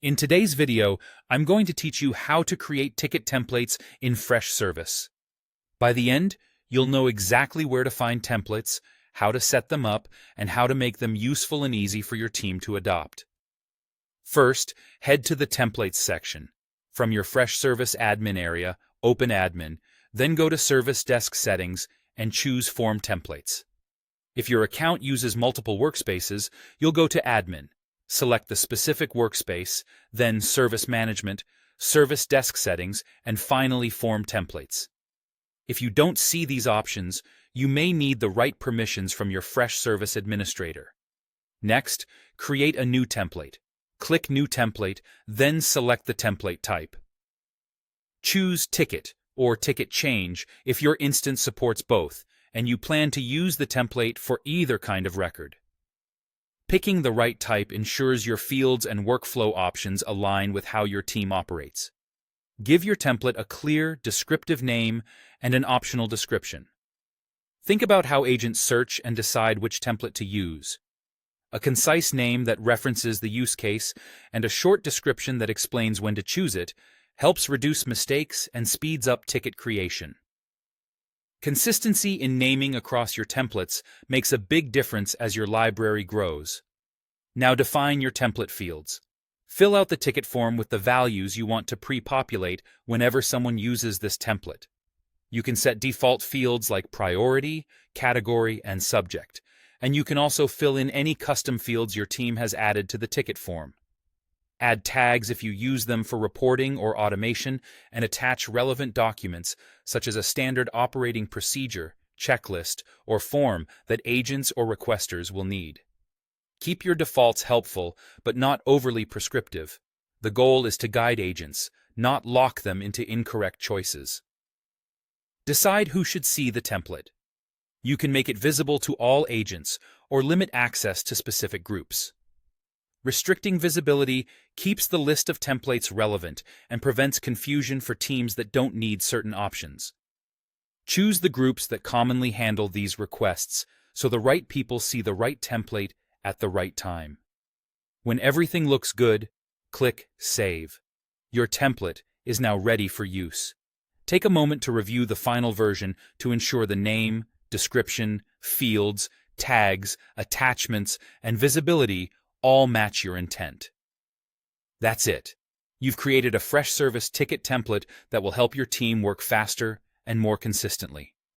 In today's video, I'm going to teach you how to create ticket templates in Freshservice. By the end, you'll know exactly where to find templates, how to set them up, and how to make them useful and easy for your team to adopt. First, head to the Templates section. From your Freshservice admin area, open Admin, then go to Service Desk Settings and choose Form Templates. If your account uses multiple workspaces, you'll go to Admin. Select the specific workspace, then Service Management, Service Desk Settings, and finally Form Templates. If you don't see these options, you may need the right permissions from your Freshservice administrator. Next, create a new template. Click New Template, then select the template type. Choose Ticket or Ticket Change if your instance supports both, and you plan to use the template for either kind of record. Picking the right type ensures your fields and workflow options align with how your team operates. Give your template a clear, descriptive name and an optional description. Think about how agents search and decide which template to use. A concise name that references the use case and a short description that explains when to choose it helps reduce mistakes and speeds up ticket creation. Consistency in naming across your templates makes a big difference as your library grows. Now define your template fields. Fill out the ticket form with the values you want to pre-populate whenever someone uses this template. You can set default fields like priority, category, and subject, and you can also fill in any custom fields your team has added to the ticket form. Add tags if you use them for reporting or automation, and attach relevant documents such as a standard operating procedure, checklist, or form that agents or requesters will need. Keep your defaults helpful, but not overly prescriptive. The goal is to guide agents, not lock them into incorrect choices. Decide who should see the template. You can make it visible to all agents or limit access to specific groups. Restricting visibility keeps the list of templates relevant and prevents confusion for teams that don't need certain options. Choose the groups that commonly handle these requests so the right people see the right template at the right time. When everything looks good, click Save. Your template is now ready for use. Take a moment to review the final version to ensure the name, description, fields, tags, attachments, and visibility all match your intent. That's it. You've created a Freshservice ticket template that will help your team work faster and more consistently.